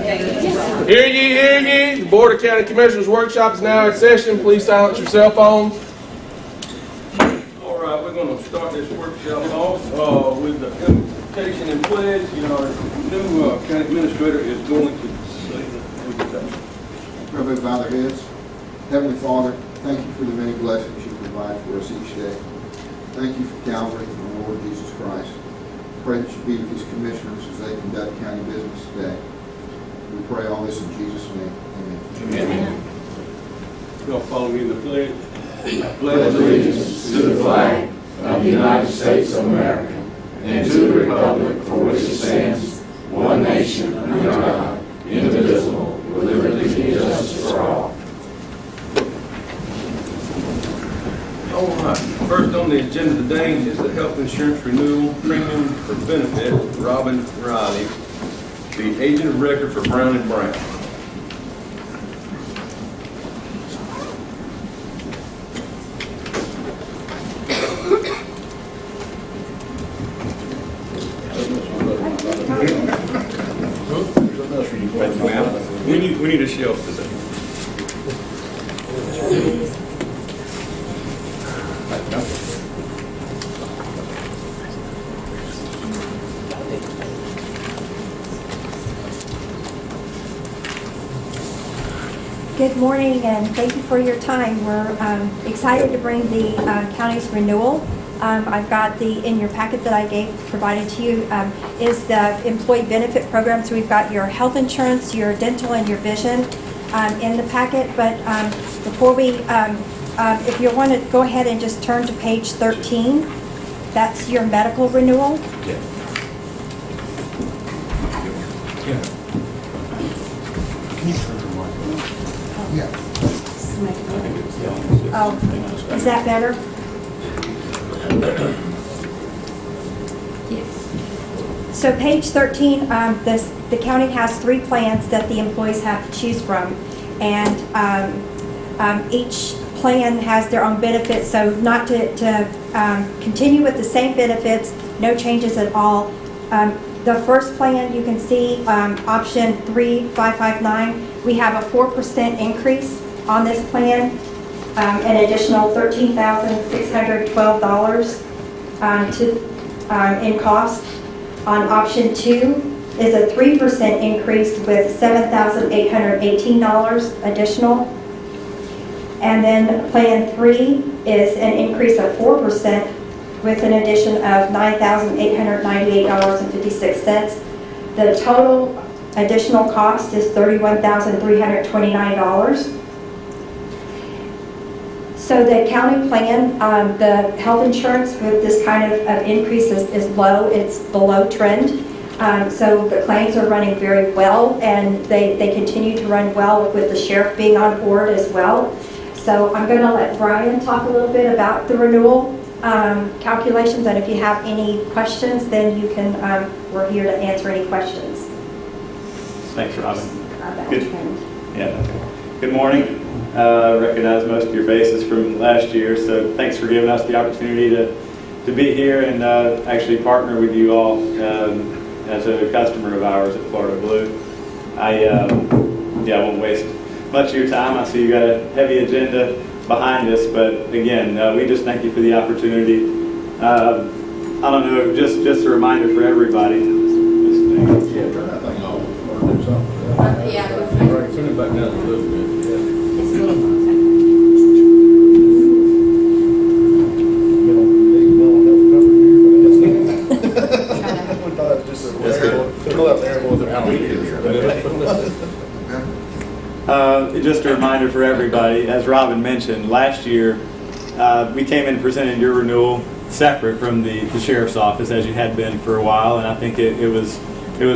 Hear ye, hear ye. The Board of County Commissioners Workshop is now in session. Please silence your cell phones. All right, we're going to start this workshop off with the invocation and pledge. Our new county administrator is going to say the invocation. Everybody bow their heads. Heavenly Father, thank you for the many blessings you provide for us each day. Thank you for Calvary and the Lord Jesus Christ. Pray that you be with these commissioners as they conduct county business today. We pray all this in Jesus' name. Amen. Amen. Y'all follow me in the pledge. I pledge allegiance to the flag of the United States of America and to the republic for which it stands, one nation under God, indivisible, with liberty and justice for all. All right. First on the agenda today is the health insurance renewal premium for benefit. Robin Riley, the agent of record for Brown & Brown. We need a shelf today. Good morning, and thank you for your time. We're excited to bring the county's renewal. I've got in your packet that I provided to you is the employee benefit program. So we've got your health insurance, your dental, and your vision in the packet. But before we, if you want to go ahead and just turn to page 13, that's your medical renewal. Yeah. Can you turn your mic on? Yeah. Oh, is that better? Yes. So page 13, the county has 3 plans that the employees have to choose from, and each plan has their own benefits. So not to continue with the same benefits, no changes at all. The first plan you can see, option 3559, we have a 4% increase on this plan, an additional $13,612 in cost. On option 2 is a 3% increase with $7,818 additional. And then plan 3 is an increase of 4% with an addition of $9,898.56. The total additional cost is $31,329. So the county plan, the health insurance with this kind of increase is low. It's below trend. So the claims are running very well, and they continue to run well with the sheriff being on board as well. So I'm going to let Brian talk a little bit about the renewal calculations, and if you have any questions, then you can, we're here to answer any questions. Thanks, Robin. Good morning. Recognize most of your faces from last year, so thanks for giving us the opportunity to be here and actually partner with you all as a customer of ours at Florida Blue. I won't waste much of your time. I see you got a heavy agenda behind us, but again, we just thank you for the opportunity. I don't know, just a reminder for everybody. Yeah, turn that thing off. Or do something. Yeah. Turn it back down a little bit. Just a reminder for everybody, as Robin mentioned, last year we came in and presented your renewal separate from the sheriff's office, as you had been for a while, and I think it was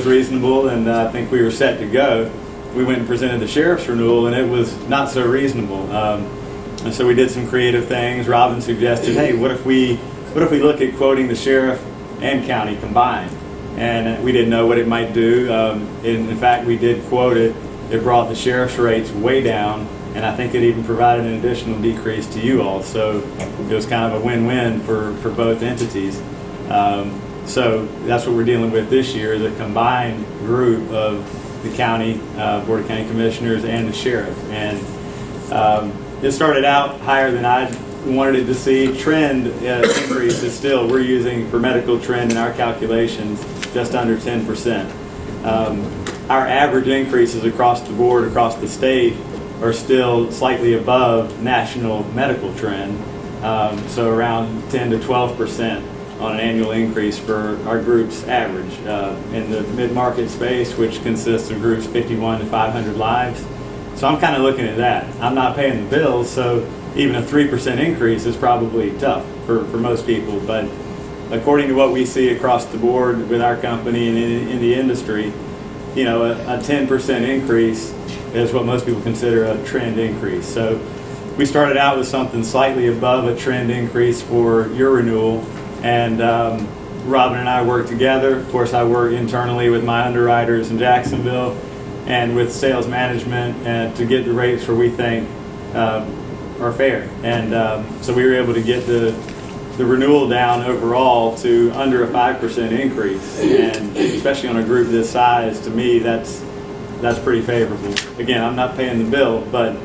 reasonable, and I think we were set to go. We went and presented the sheriff's renewal, and it was not so reasonable. And so we did some creative things. Robin suggested, hey, what if we look at quoting the sheriff and county combined? And we didn't know what it might do. In fact, we did quote it. It brought the sheriff's rates way down, and I think it even provided an additional decrease to you all. So it was kind of a win-win for both entities. So that's what we're dealing with this year, the combined group of the county, Board of County Commissioners, and the sheriff. And it started out higher than I wanted it to see. Trend increase is still, we're using for medical trend in our calculations, just under 10%. Our average increases across the board, across the state, are still slightly above national medical trend, so around 10 to 12% on an annual increase for our group's average. In the mid-market space, which consists of groups 51 to 500 lives. So I'm kind of looking at that. I'm not paying the bills, so even a 3% increase is probably tough for most people. But according to what we see across the board with our company and in the industry, you know, a 10% increase is what most people consider a trend increase. So we started out with something slightly above a trend increase for your renewal, and Robin and I work together. Of course, I work internally with my underwriters in Jacksonville and with sales management to get the rates where we think are fair. And so we were able to get the renewal down overall to under a 5% increase, and especially on a group this size, to me, that's pretty favorable. Again, I'm not paying the bill, but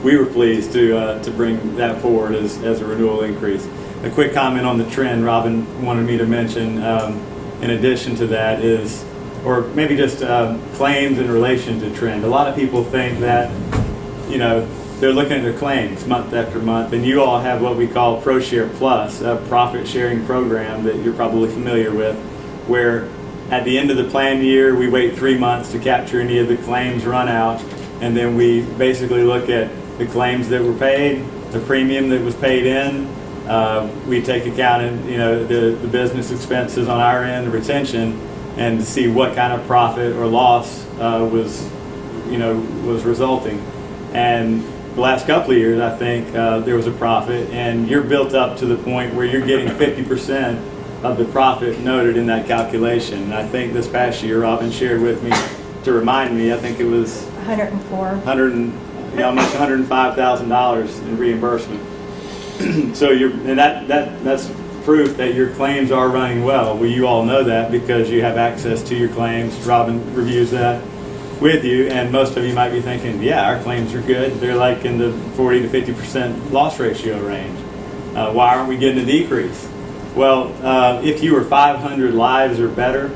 we were pleased to bring that forward as a renewal increase. A quick comment on the trend Robin wanted me to mention in addition to that is, or maybe just claims in relation to trend. A lot of people think that, you know, they're looking at their claims month after month, and you all have what we call ProShare Plus, a profit sharing program that you're probably familiar with, where at the end of the plan year, we wait 3 months to capture any of the claims run out, and then we basically look at the claims that were paid, the premium that was paid in. We take account of, you know, the business expenses on our end, the retention, and to see what kind of profit or loss was resulting. And the last couple of years, I think there was a profit, and you're built up to the point where you're getting 50% of the profit noted in that calculation. And I think this past year, Robin shared with me to remind me, I think it was 104. Almost $105,000 in reimbursement. So that's proof that your claims are running well. Well, you all know that because you have access to your claims. Robin reviews that with you, and most of you might be thinking, yeah, our claims are good. They're like in the 40 to 50% loss ratio range. Why aren't we getting a decrease? Well, if you were 500 lives or better,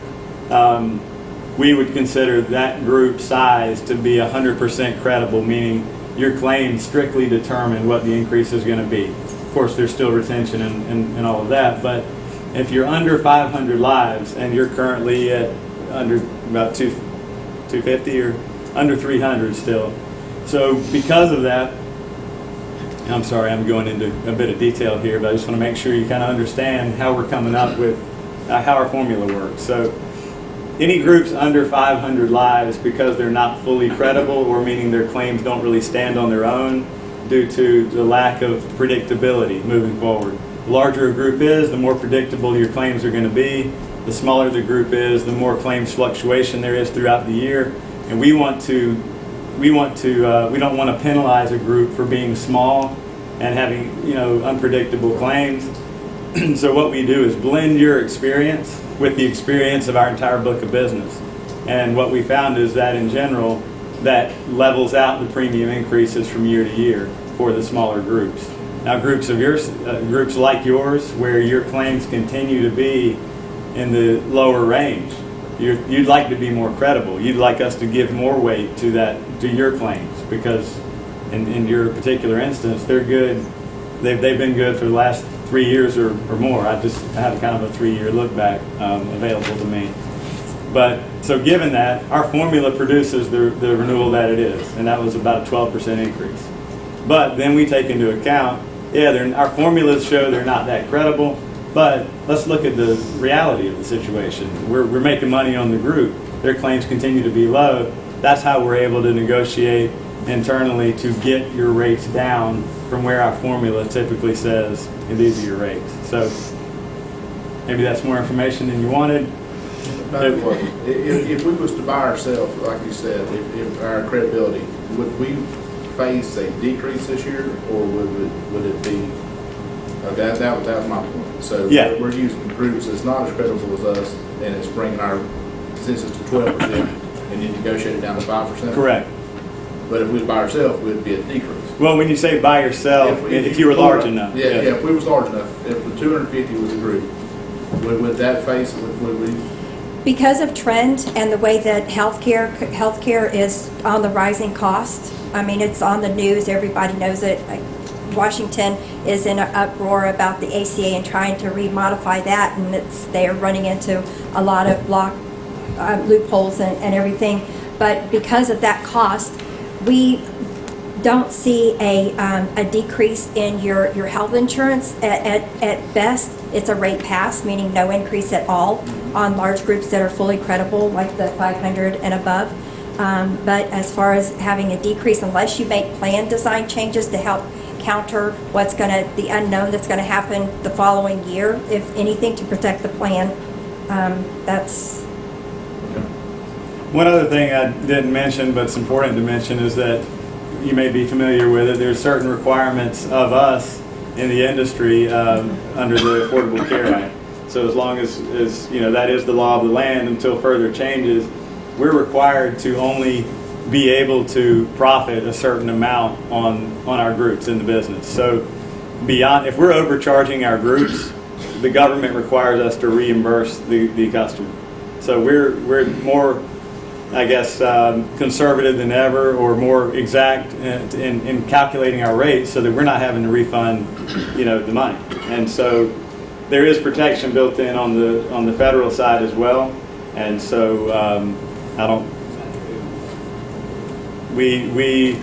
we would consider that group size to be 100% credible, meaning your claims strictly determine what the increase is going to be. Of course, there's still retention and all of that, but if you're under 500 lives and you're currently at under about 250 or under 300 still. So because of that, I'm sorry, I'm going into a bit of detail here, but I just want to make sure you kind of understand how we're coming up with how our formula works. So any groups under 500 lives, because they're not fully credible, or meaning their claims don't really stand on their own due to the lack of predictability moving forward. The larger a group is, the more predictable your claims are going to be. The smaller the group is, the more claims fluctuation there is throughout the year. And we don't want to penalize a group for being small and having, unpredictable claims. So what we do is blend your experience with the experience of our entire book of business. And what we found is that in general, that levels out the premium increases from year to year for the smaller groups. Now groups like yours, where your claims continue to be in the lower range, you'd like to be more credible. You'd like us to give more weight to your claims, because in your particular instance, they're good. They've been good for the last 3 years or more. I have kind of a 3-year look back available to me. But so given that, our formula produces the renewal that it is, and that was about a 12% increase. But then we take into account, our formulas show they're not that credible, but let's look at the reality of the situation. We're making money on the group. Their claims continue to be low. That's how we're able to negotiate internally to get your rates down from where our formula typically says, and these are your rates. So maybe that's more information than you wanted. If we was to buy ourselves, like you said, if our credibility, would we face a decrease this year, or would it be? Okay, that was my point. So yeah, we're using groups that's not as credible as us, and it's bringing our census to 12%. and you negotiate it down to 5%? Correct. But if we was by ourselves, we'd be a decrease. Well, when you say by yourself, if you were large enough. Yeah, if we was large enough, if the 250 was a group, would that face, would we? Because of trend and the way that healthcare is on the rising cost, I mean, it's on the news, everybody knows it. Like, Washington is in an uproar about the ACA and trying to remodify that, and they are running into a lot of loopholes and everything. But because of that cost, we don't see a decrease in your health insurance. At best, it's a rate pass, meaning no increase at all on large groups that are fully credible, like the 500 and above. But as far as having a decrease, unless you make plan design changes to help counter the unknown that's going to happen the following year, if anything, to protect the plan, that's... One other thing I didn't mention, but it's important to mention, is that you may be familiar with it. There's certain requirements of us in the industry under the Affordable Care Act. So as long as that is the law of the land until further changes, we're required to only be able to profit a certain amount on our groups in the business. So beyond, if we're overcharging our groups, the government requires us to reimburse the customer. So we're more, I guess, conservative than ever, or more exact in calculating our rates, so that we're not having to refund, the money. And so there is protection built in on the federal side as well. And so we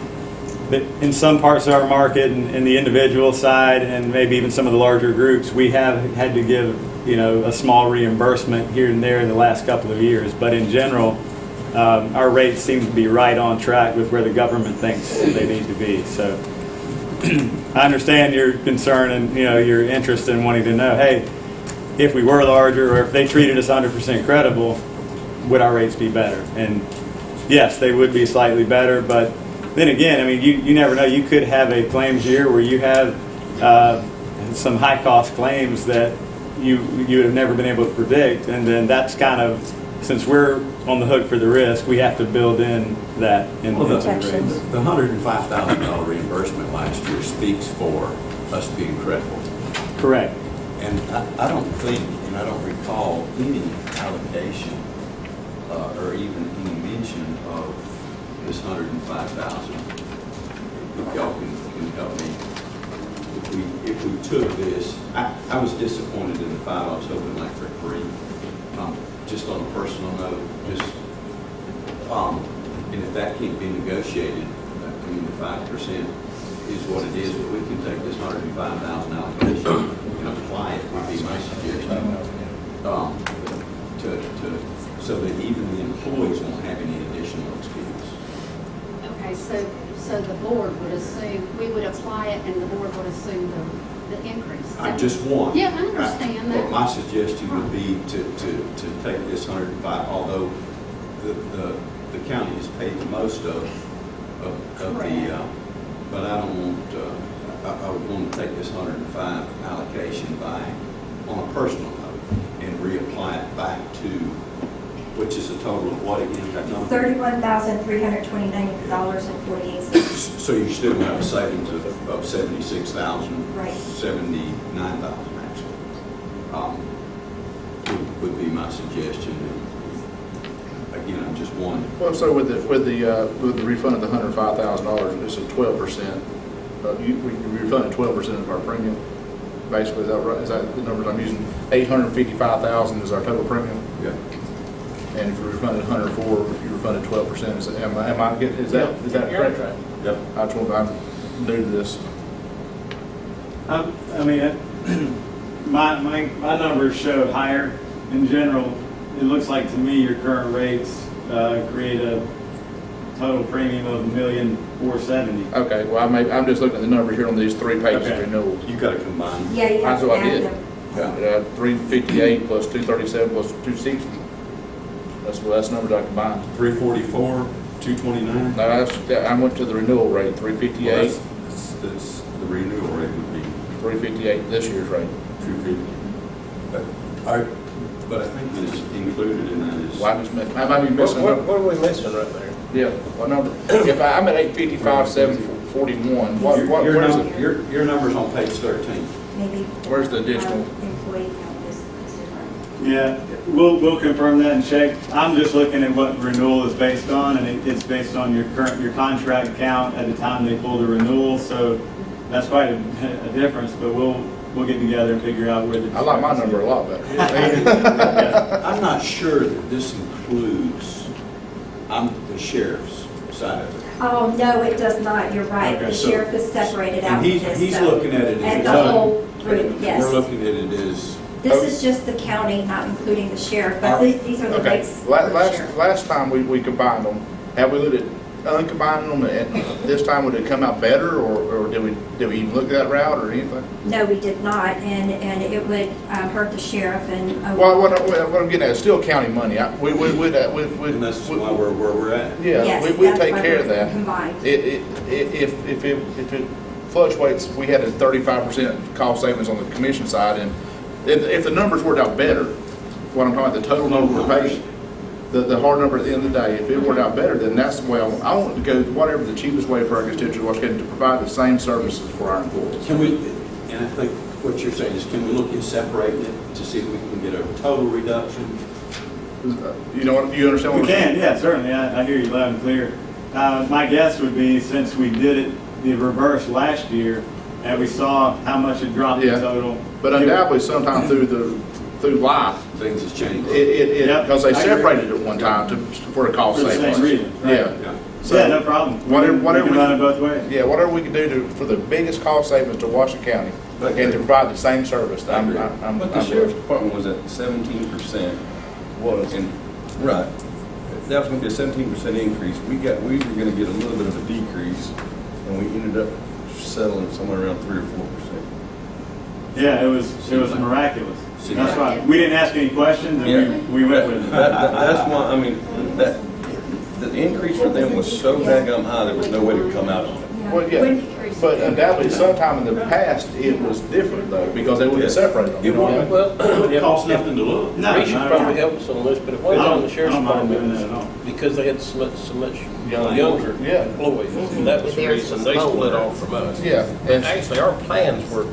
in some parts of our market and the individual side, and maybe even some of the larger groups, we have had to give a small reimbursement here and there in the last couple of years. But in general, our rates seem to be right on track with where the government thinks they need to be. So I understand your concern and your interest in wanting to know, hey, if we were larger, or if they treated us 100% credible, would our rates be better? And yes, they would be slightly better, but then again, I mean, you never know. You could have a claims year where you have some high cost claims that you have never been able to predict, and then that's kind of, since we're on the hook for the risk, we have to build in that in the rates. The $105,000 reimbursement last year speaks for us being credible. Correct. And I don't think, and I don't recall any allocation or even any mention of this $105,000. If y'all can help me. If we took this, I was disappointed in the 5. I was hoping like for 3. Just on a personal note, and if that can't be negotiated, I mean, the 5% is what it is, but we can take this $105,000 allocation and apply it, would be my suggestion, so that even the employees won't have any additional expense. Okay, so the board would assume, we would apply it and the board would assume the increase. I just want. Yeah, I understand that. But my suggestion would be to take this 105, although the county has paid the most of the, but I don't want, I would want to take this 105 allocation on a personal note and reapply it back to, which is a total of what again? That number? $31,329.48. So you still have a savings of 76,000, Right. 79,000 actually. Would be my suggestion. Again, I'm just one. Well, so with the refund of the $105,000, it's a 12%. We refunded 12% of our premium. Basically, is that right? Is that the numbers I'm using? $855,000 is our total premium. Yeah. And if you refunded 104, you refunded 12%. Is that correct? Yep. I'm new to this. I mean, my numbers show higher. In general, it looks like to me your current rates create a total premium of $1,470,000. Okay, well, I'm just looking at the numbers here on these 3 pages of renewals. You got to combine. Yeah, you have That's to what I add did. them. 358 plus 237 plus 260. That's the numbers I combined. 344, 229. No, I went to the renewal rate, 358, That's the renewal rate would be 358 this year's rate. 250. But I think that it's included in that is. Well, I might be missing a number. What are we missing right there? Yeah, what number? If I'm at 855, 741, where's it? Your number's on page 13. Maybe. Where's the additional? Employee count is different. Yeah, we'll confirm that and check. I'm just looking at what renewal is based on, and it's based on your contract count at the time they pull the renewal, so that's quite a difference, but we'll get together and figure out where the. I like my number a lot better. I'm not sure that this includes, the sheriff's side of it. Oh, no, it does not, you're right, Okay, the so- sheriff is separated out And from this. he's so- looking at it as. And a the total. whole group, yes. We're looking at it as. This is just the county, not including the sheriff, but these are the Okay, rates for the sheriff. last time we combined them, have we looked at uncombining them, and this time would it come out better, or did we even look at that route or anything? No, we did not, and it would hurt the sheriff and. Well, what I'm getting at is still county money. We And that's why we're where we're at. yeah, Yes, we that's take why care of we're that. combined. If it fluctuates, we had a 35% cost savings on the commission side, and if the numbers worked out better, what I'm talking about, the total number we're paying, the hard number at the end of the day, if it worked out better, then that's the way I want to go, whatever the cheapest way for our constituents of Washington to provide the same services for our employees. Can we, and I think what you're saying is, can we look at separating it to see if we can get a total reduction? You know what, you understand what We I'm saying? can, yeah, certainly, I hear you loud and clear. My guess would be, since we did it the reverse last year, and we saw how much it dropped in Yeah. total. But undoubtedly, sometime through life, Things has changed. Yep. because they I agree. separated it one time for a cost For the savings. same reason, right. Yeah. Yeah. So- Yeah, no problem. Whatever We can we run can- it both ways. Yeah, whatever we can do for the biggest cost savings to Washington County and to provide the same service. I'm But the sheriff's department was at 17%. Was. And, right. That was gonna be a 17% increase. We were gonna get a little bit of a decrease, and we ended up settling somewhere around 3 or 4%. Yeah, it was miraculous. Seems That's like- why, we didn't ask any questions, Yeah. and we went with it. That's why, I mean, the increase for them was so daggum high, there was no way to come out on it. Well, yeah, but undoubtedly, sometime in the past, it was different though, because they wouldn't separate them. It won't, Well, it costs nothing to look. No, we should not at probably all. help us on this, but it I wasn't on don't- the sheriff's I don't mind doing department that at all. because they had so much Younger. younger Yeah. employees. And that was the Theirs reason was they split lower. off from us. Yeah, and Actually, our plans were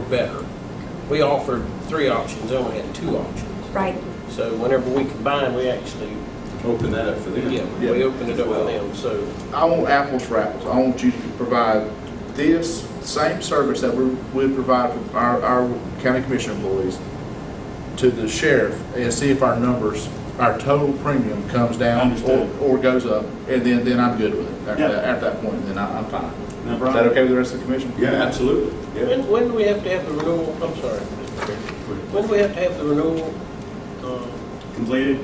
better. We offered 3 options, they only had 2 options. Right. So whenever we combined, we actually, Open that up for them. yeah, we opened it up for them, so. I want apples for apples. I want you to provide this same service that we provide for our county commission employees to the sheriff and see if our numbers, our total premium comes down Understood. or goes up, and then I'm good with it. Yeah. At that point, then I'm fine. No Is problem. that okay with the rest of the commission? Yeah, absolutely. Yeah. When do we have to have the renewal, I'm sorry, Mr. Chair. When do we have to have the renewal? Completed?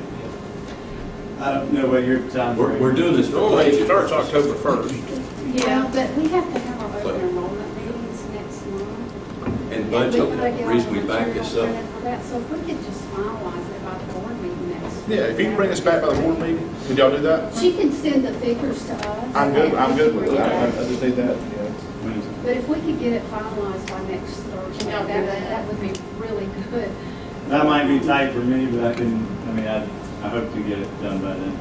I don't know what your time. We're doing this for Normally it budget. starts October 1st. Yeah, but we have to have our open enrollment meetings next month. And We budget, gotta get the all reason the we back material this up. printed for that. So if we could just finalize it by the board meeting next. Yeah, if you can bring us back by the board meeting, would y'all do that? She can send the figures to us. I'm good with it. I just need that, yeah. But if we could get it finalized by next Thursday, that would be really good. That might be tight for me, but I hope to get it done by then.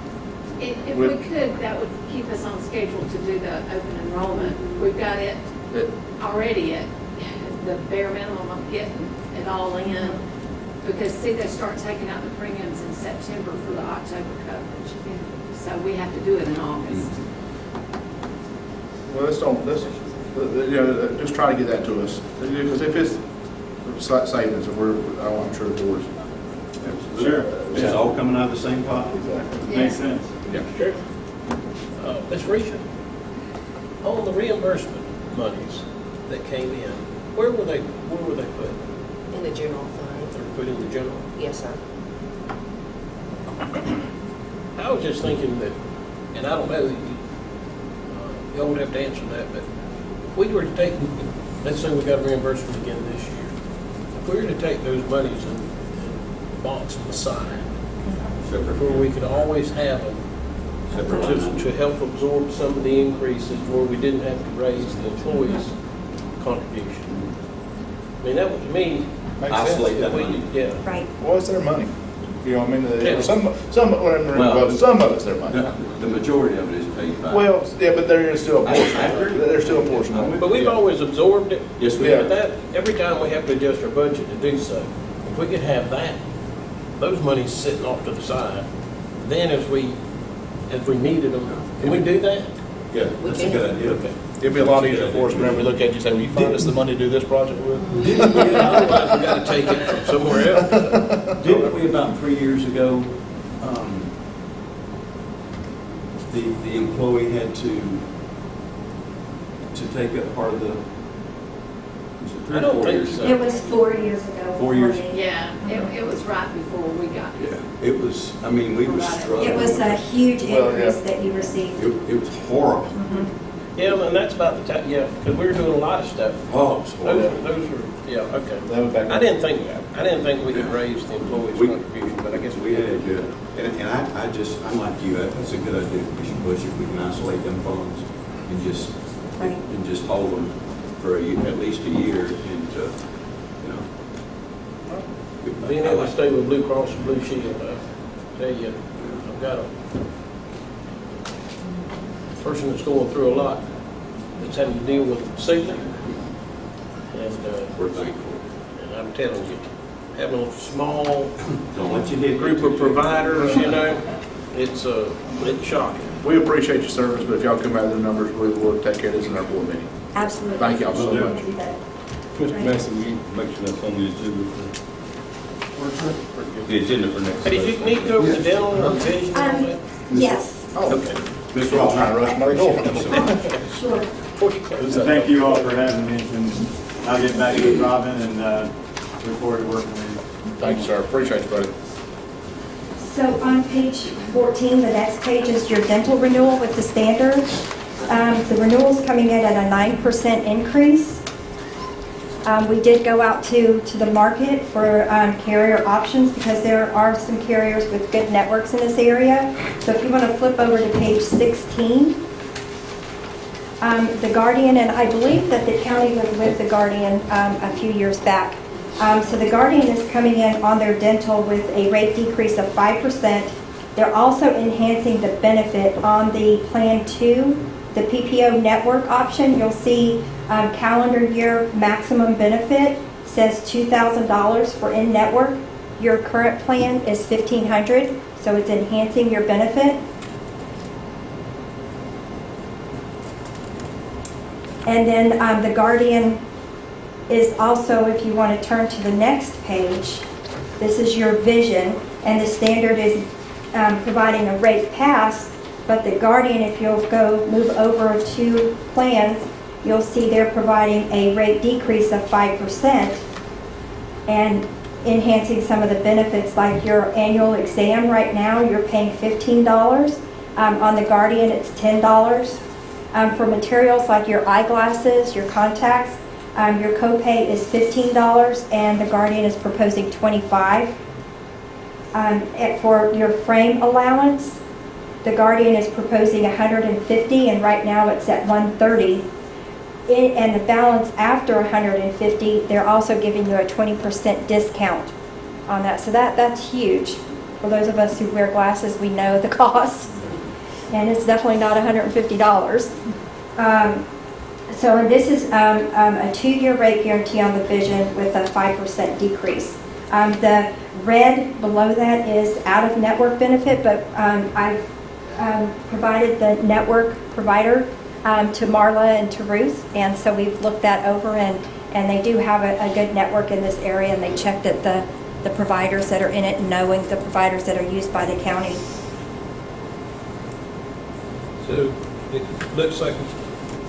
If we could, that would keep us on schedule to do the open enrollment. We've got it already at the bare minimum of getting it all in. Because see, they start taking out the premiums in September for the October coverage. So we have to do it in August. Well, just try to get that to us, because if it's slight savings, I'm sure the board's. Sure. It's all coming out of the same pot. Exactly. Makes sense. Yeah. Sure. Ms. Risha, on the reimbursement monies that came in, where were they put? In the general fund. They were put in the general? Yes, sir. I was just thinking that, and I don't know, y'all would have to answer that, but if we were to take, let's say we got a reimbursement again this year, if we were to take those monies and box them aside, where we could always have them to help absorb some of the increases where we didn't have to raise the employees' contribution. I mean, that would, to me, Makes sense. isolate that money. Yeah. Right. Well, it's their money. You know what I mean? Yeah. Some of it's their money. The majority of it is paid by. Well, yeah, but there is still a portion. I agree. There's still a portion of it. But we've always absorbed it. Yes, we Yeah. But that, every time we have to adjust our budget to do so, if we could have that, those monies sitting off to the side, then as we needed them, can we do that? Yeah, that's a good idea. Okay. It'd be a lot easier for us whenever we look at you and say, will you find us the money to do this project with? Otherwise, we gotta take it from somewhere else. Didn't we about 3 years ago, the employee had to take up part of the, was it 3 I or don't 4 think years so. ago? It was 4 years ago. 4 years. Yeah, it was right before we got here. Yeah, it was, I mean, we were struggling. It was a huge Well, yeah. increase that you received. It was horrible. Yeah, and that's about the time, yeah, because we were doing a lot of stuff. Oh, it was horrible. Those were, yeah, okay. That was back. I didn't think we could raise the employee's contribution, but I guess We had, and I'm like you, that's a good idea, Commissioner Bush, if we can isolate them funds Right. and just hold them for at least a year and, you know. Being able to stay with Blue Cross and Blue Shield, I tell you, I've got a person that's going through a lot, that's having to deal with sickness. And, We're thankful. and I'm telling you, having a small Don't let you hit group of providers, you know, it's shocking. We appreciate your service, but if y'all come out with the numbers, we will take care of this in our board meeting. Absolutely. Thank y'all so much. Mr. Massey, we make sure that's on the agenda the agenda for next. Hey, did you need to go over the dental or vision and all that? Yes, Okay. This is all trying to rush my door. sure. Before you close So up. thank you all for having me, and I'll get back with Robin and look forward to working with you. Thank you, sir. Appreciate you, buddy. So on page 14, the next page is your dental renewal with the standard. The renewal's coming in at a 9% increase. We did go out to the market for carrier options because there are some carriers with good networks in this area. So if you want to flip over to page 16, the Guardian, and I believe that the county was with the Guardian a few years back. So the Guardian is coming in on their dental with a rate decrease of 5%. They're also enhancing the benefit on the Plan 2, the PPO network option. You'll see calendar year maximum benefit says $2,000 for in-network. Your current plan is $1,500, so it's enhancing your benefit. And then the Guardian is also, if you want to turn to the next page, this is your vision, and the standard is providing a rate pass, but the Guardian, if you'll move over to plans, you'll see they're providing a rate decrease of 5% and enhancing some of the benefits like your annual exam. Right now, you're paying $15. On the Guardian, it's $10. For materials like your eyeglasses, your contacts, your copay is $15, and the Guardian is proposing $25. For your frame allowance, the Guardian is proposing $150, and right now it's at $130. And the balance after $150, they're also giving you a 20% discount on that. So that's huge. For those of us who wear glasses, we know the cost, and it's definitely not $150. So this is a 2-year rate guarantee on the vision with a 5% decrease. The red below that is out-of-network benefit, but I've provided the network provider to Marla and to Ruth, and so we've looked that over, and they do have a good network in this area, and they checked that the providers that are in it, knowing the providers that are used by the county. So it looks like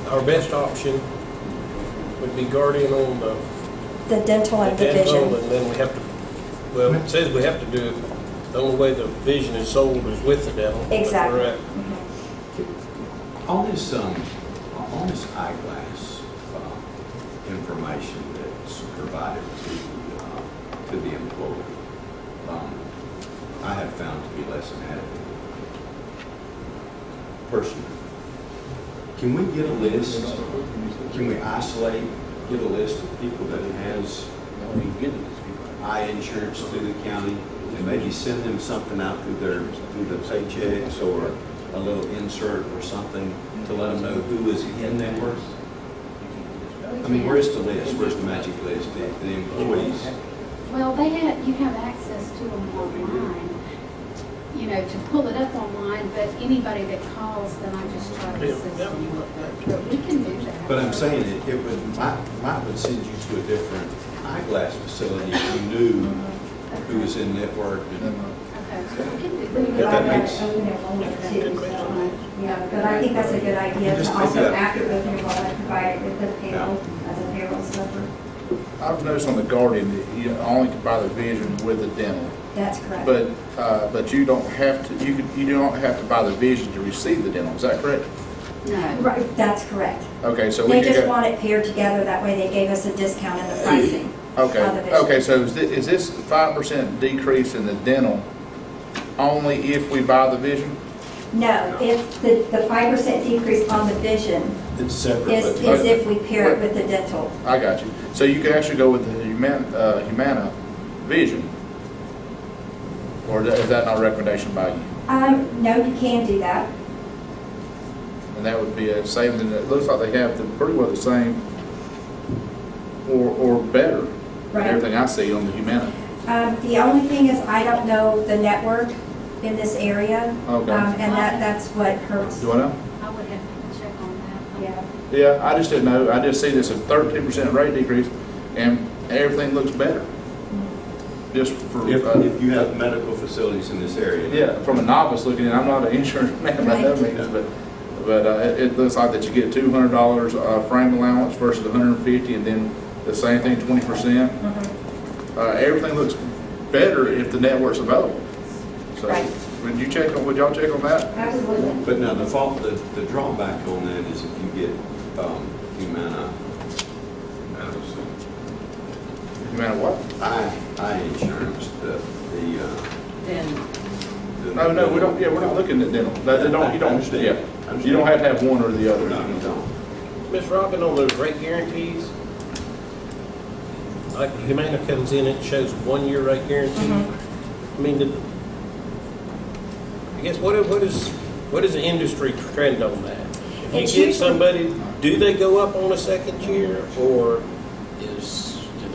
our best option would be Guardian on The dental and the dental, vision. and then we have to, well, it says we have to do it, the only way the vision is sold is with the dental. Exactly. Correct. On this eyeglass information that's provided to the employee, I have found to be less than adequate. Personally, can we get a list? Can we isolate, get a list of people that it has we can get it. eye insurance through the county, and maybe send them something out through the paychecks or a little insert or something to let them know who is in network? I mean, where's the list? Where's the magic list? The employees? Well, you have access to them online, to pull it up online, but anybody that calls, then I just try to assist them. But we can do that. But I'm saying it would send you to a different eyeglass facility if you knew who was in network. Okay, so we can do We that. could If that add makes- that open enrollment too, so, yeah, but I think that's a good idea Just to make also that- after open enrollment, provide it with the payroll, as a payroll stuffer. I've noticed on the Guardian that you only can buy the vision with the dental. That's correct. But you don't have to, you don't have to buy the vision to receive the dental, is that correct? No. Right, that's correct. Okay, so we They can just go. want it paired together, that way they gave us a discount in the pricing. Okay, on the vision. okay, so is this 5% decrease in the dental only if we buy the vision? No, it's the 5% decrease on the vision It's separate. is but- if we pair it with the dental. I got you. So you can actually go with the Humana vision? Or is that not a recommendation by you? No, you can do that. And that would be a savings, and it looks like they have pretty well the same or better than Right. everything I see on the Humana. The only thing is, I don't know the network in this area. Okay. And that's what hurts. Do I know? I would have to check on that. Yeah. Yeah, I just didn't know. I just see this a 13% rate decrease, and everything looks better. Just for, If you have medical facilities in this area. yeah, from a novice looking in, I'm not an insurance man by no means, but it looks like that you get $200 frame allowance versus $150, and then the same thing, 20%. Everything looks better if the network's available. So, Right. would y'all check on that? Absolutely. But now, the drawback on that is if you get Humana Humana what? eye insurance, No, we don't, yeah, we're not looking at dental. You don't, understand. yeah. You don't have to have one or the other. No, you don't. Miss Robin, on those rate guarantees, like Humana comes in, it shows 1 year rate guarantee. I mean, I guess what is the industry trend on that? If It's you get usually- somebody, do they go up on a second year, or do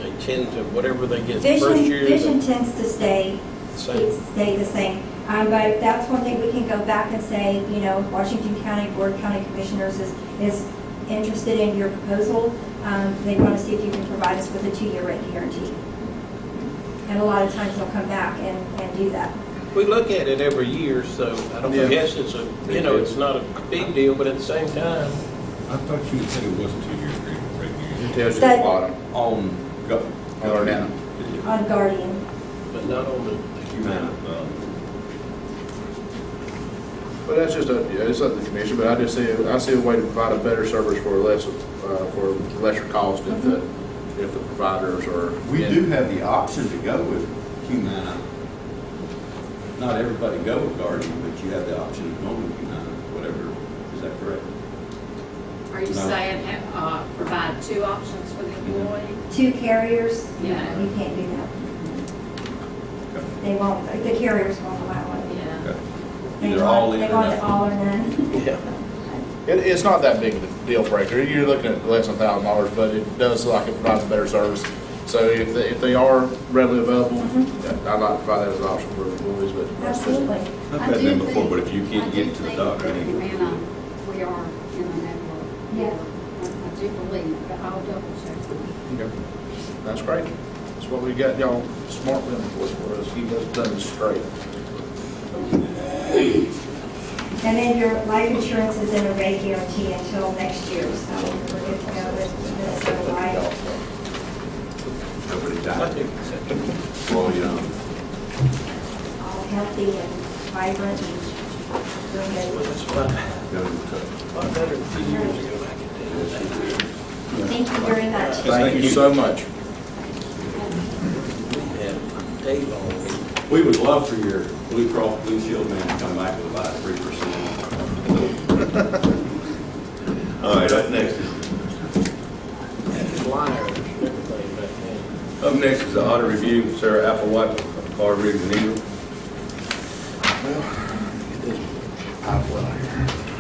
they tend to, whatever they get the first year? Vision tends to stay Same. the same. But that's one thing we can go back and say, Washington County Board of County Commissioners is interested in your proposal. They want to see if you can provide us with a 2-year rate guarantee. And a lot of times they'll come back and do that. We look at it every year, so I don't Yeah. guess it's it's not a big deal, but at the same time, I thought you had said it was a 2-year rate It tells you at the bottom. On Or down. On Guardian. but not on the Humana. But that's just it's up to the commission, but I see a way to provide a better service for lesser cost if the providers are. We do have the option to go with Humana. Not everybody go with Guardian, but you have the option of going with Humana, whatever. Is that correct? Are you No. saying provide 2 options for the employee? 2 carriers, Yeah. you can't do that. They won't, the carriers won't allow it. Yeah. They Either want- all in They or want it nothing. all or none. yeah. It's not that big of a deal breaker. You're looking at less than $1,000, but it does look like it provides a better service. So if they are readily available, I'd like to provide that as an option for employees, but. Absolutely. I've I had do them before, think- but if you can't get to the doctor, I do you think need that Humana, we are in a network. Yeah. I do believe, but I'll double check. Okay. That's great. That's what we got y'all smart women for us. Keep us done straight. And then your life insurance is in a rate guarantee until next year, so we're good to go with Minnesota Life. nobody I died. think it's a- Well, All healthy and vibrant and well, we're that's a lot better than a few years ago, I can tell you that. good. Thank you very much. Thank you so much. We had Dave on. we would love for your Blue Cross Blue Shield man to come back with about 3%. All right, up next is Flyers and everything back then. Up next is the audit review. Sara Applewhite, Car Rigs and Eagle.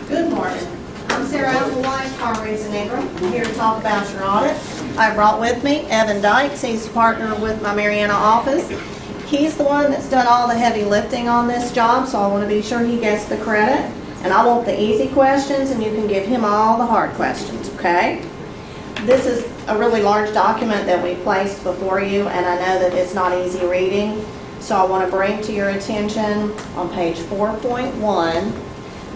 Good morning. I'm Sara Applewhite, Car Rigs and Eagle. I'm here to talk about your audit. I brought with me Evan Dykes. He's a partner with my Mariana office. He's the one that's done all the heavy lifting on this job, so I want to be sure he gets the credit. And I want the easy questions, and you can give him all the hard questions, okay? This is a really large document that we placed before you, and I know that it's not easy reading. So I want to bring to your attention on page 4.1,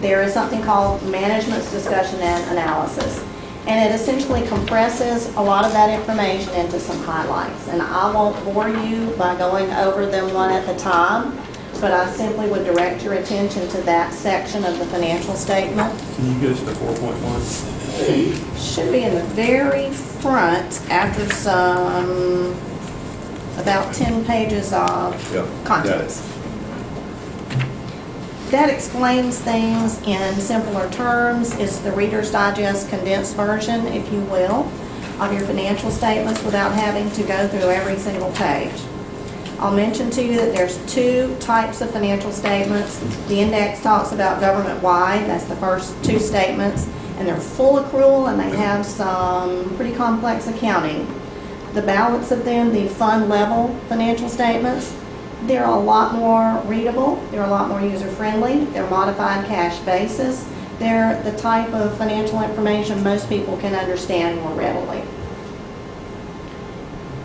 there is something called Management's Discussion and Analysis. And it essentially compresses a lot of that information into some highlights. And I won't bore you by going over them one at a time, but I simply would direct your attention to that section of the financial statement. Can you get us to 4.1? Should be in the very front after some, about 10 pages of contents. That explains things in simpler terms. It's the Reader's Digest condensed version, if you will, of your financial statements without having to go through every single page. I'll mention to you that there's two types of financial statements. The index talks about government-wide, that's the first two statements, and they're full accrual and they have some pretty complex accounting. The balance of them, the fund level financial statements, they're a lot more readable, they're a lot more user-friendly, they're modified cash basis. They're the type of financial information most people can understand more readily.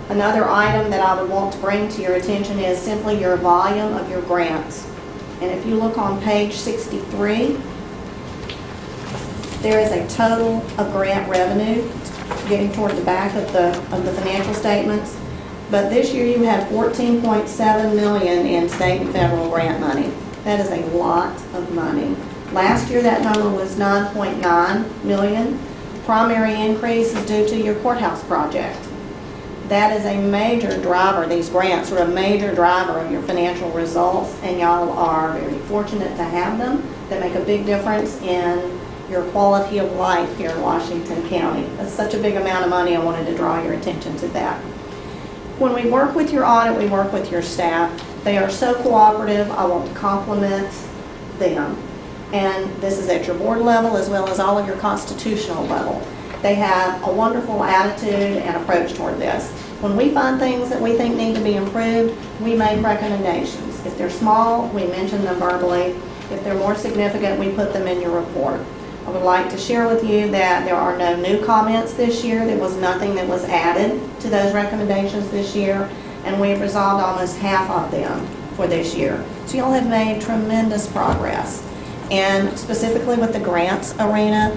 Another item that I would want to bring to your attention is simply your volume of your grants. And if you look on page 63, there is a total of grant revenue getting toward the back of the financial statements. But this year you had $14.7 million in state and federal grant money. That is a lot of money. Last year that number was $9.9 million. Primary increase is due to your courthouse project. That is a major driver. These grants are a major driver of your financial results, and y'all are very fortunate to have them. They make a big difference in your quality of life here in Washington County. That's such a big amount of money. I wanted to draw your attention to that. When we work with your audit, we work with your staff. They are so cooperative. I want to compliment them. And this is at your board level as well as all of your constitutional level. They have a wonderful attitude and approach toward this. When we find things that we think need to be improved, we make recommendations. If they're small, we mention them verbally. If they're more significant, we put them in your report. I would like to share with you that there are no new comments this year. There was nothing that was added to those recommendations this year, and we've resolved almost half of them for this year. So y'all have made tremendous progress. And specifically with the grants arena,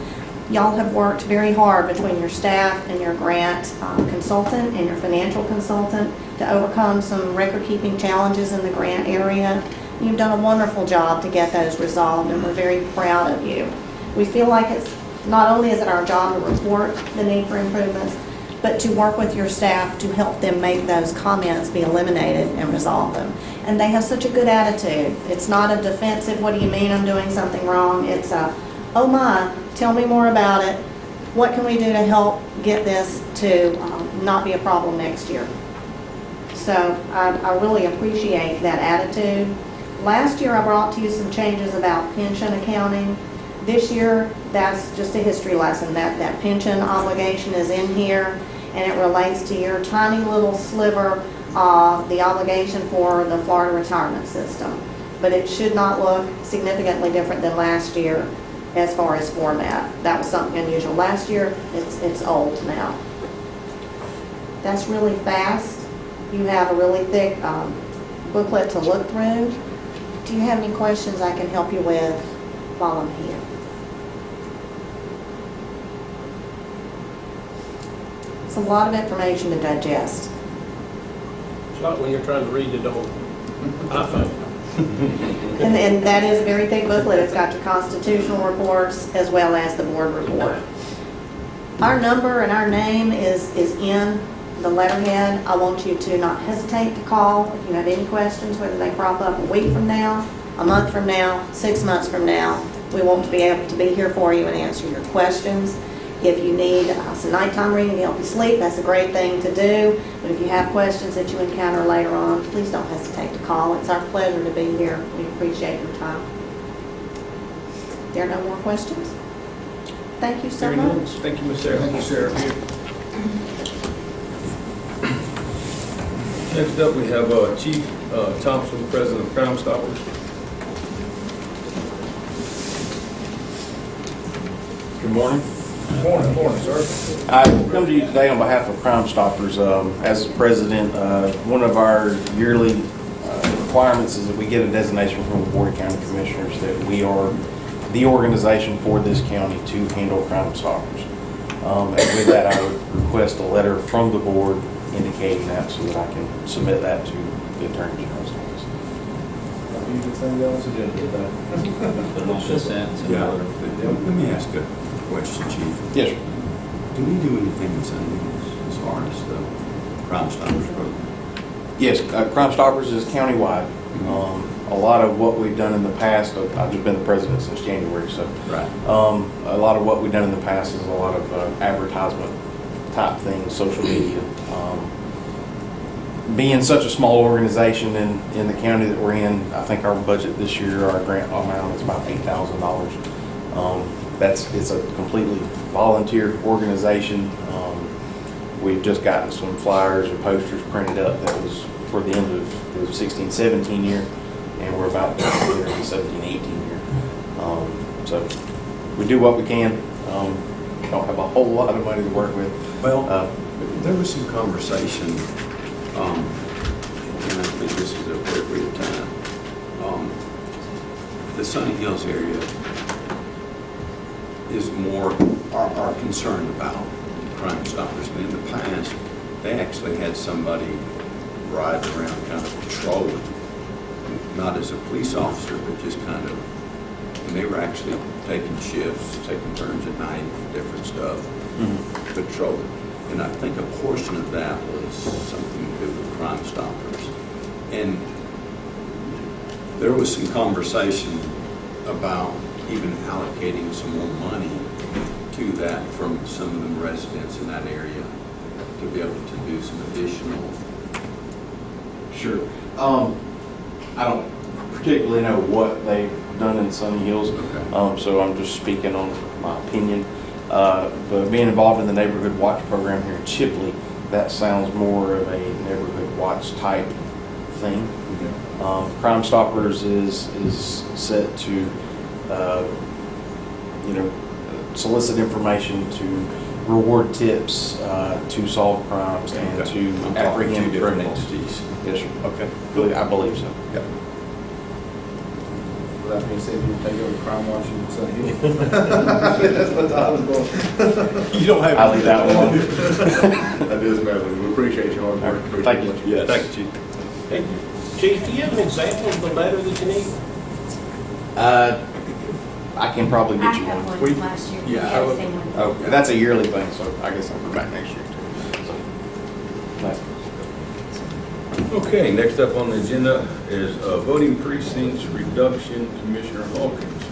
y'all have worked very hard between your staff and your grant consultant and your financial consultant to overcome some record-keeping challenges in the grant area. You've done a wonderful job to get those resolved, and we're very proud of you. We feel like it's not only is it our job to report the need for improvements, but to work with your staff to help them make those comments be eliminated and resolve them. And they have such a good attitude. It's not a defensive, what do you mean I'm doing something wrong? It's a, oh my, tell me more about it. What can we do to help get this to not be a problem next year? So I really appreciate that attitude. Last year I brought to you some changes about pension accounting. This year, that's just a history lesson. That pension obligation is in here, and it relates to your tiny little sliver of the obligation for the Florida retirement system. But it should not look significantly different than last year as far as format. That was something unusual. Last year, it's old now. That's really fast. You have a really thick booklet to look through. Do you have any questions I can help you with while I'm here? It's a lot of information to digest. It's not when you're trying to read it on iPhone. And that is a very thick booklet. It's got your constitutional reports as well as the board report. Our number and our name is in the letterhead. I want you to not hesitate to call if you have any questions, whether they crop up a week from now, a month from now, 6 months from now. We want to be able to be here for you and answer your questions. If you need some nighttime reading to help you sleep, that's a great thing to do. But if you have questions that you encounter later on, please don't hesitate to call. It's our pleasure to be here. We appreciate your time. There are no more questions? Thank you so much. Thank you, Ms. Sara. Thank you, Sara. Next up, we have Chief Thompson, President of Crimestoppers. Good morning. Morning, sir. I come to you today on behalf of Crimestoppers. As president, one of our yearly requirements is that we get a designation from the Board of County Commissioners that we are the organization for this county to handle Crimestoppers. And with that, I would request a letter from the board indicating that so that I can submit that to the Attorney General's office. You can send that on the agenda. Yeah, let me ask a question, Chief. Yes, sir. Do we do anything in San Luis as far as the Crimestoppers program? Yes, Crimestoppers is countywide. A lot of what we've done in the past, I've just been the president since January, so Right. a lot of what we've done in the past is a lot of advertisement type things, social media. Being such a small organization in the county that we're in, I think our budget this year, our grant amount is about $8,000. It's a completely volunteer organization. We've just gotten some flyers or posters printed up that was for the end of the 16-17 year, and we're about to enter the 17-18 year. So we do what we can. Don't have a whole lot of money to work with. Well, there was some conversation, and I think this is the appropriate time. The Sunny Hills area is more, are concerned about Crimestoppers. And in the past, they actually had somebody ride around kind of patrolling, not as a police officer, but just kind of, and they were actually taking shifts, taking turns at night, different stuff, patrolling. And I think a portion of that was something to do with Crimestoppers. And there was some conversation about even allocating some more money to that from some of the residents in that area to be able to do some additional. Sure. I don't particularly know what they've done in Sunny Hills, so I'm just speaking on my opinion. But being involved in the neighborhood watch program here in Chipley, that sounds more of a neighborhood watch type thing. Crimestoppers is set to, solicit information to reward tips, to solve crimes, and to apprehend criminals. Entities. Yes, sir. Okay. I believe so. Yep. With that being said, you take over crime watching in Sunny Hills. That's what I was going. You don't have. I'll leave that one alone. That is Madeline. We appreciate your hard work. Thank you. Yes. Thank you, Chief. Hey, Chief, do you have an example of the letter that you need? I can probably I get you have one. one last year. Yeah. Yeah, the same one. Okay, that's a yearly thing, so I guess I'll come back next year too. So, thanks. Okay, next up on the agenda is voting precincts reduction, Commissioner Hawkins.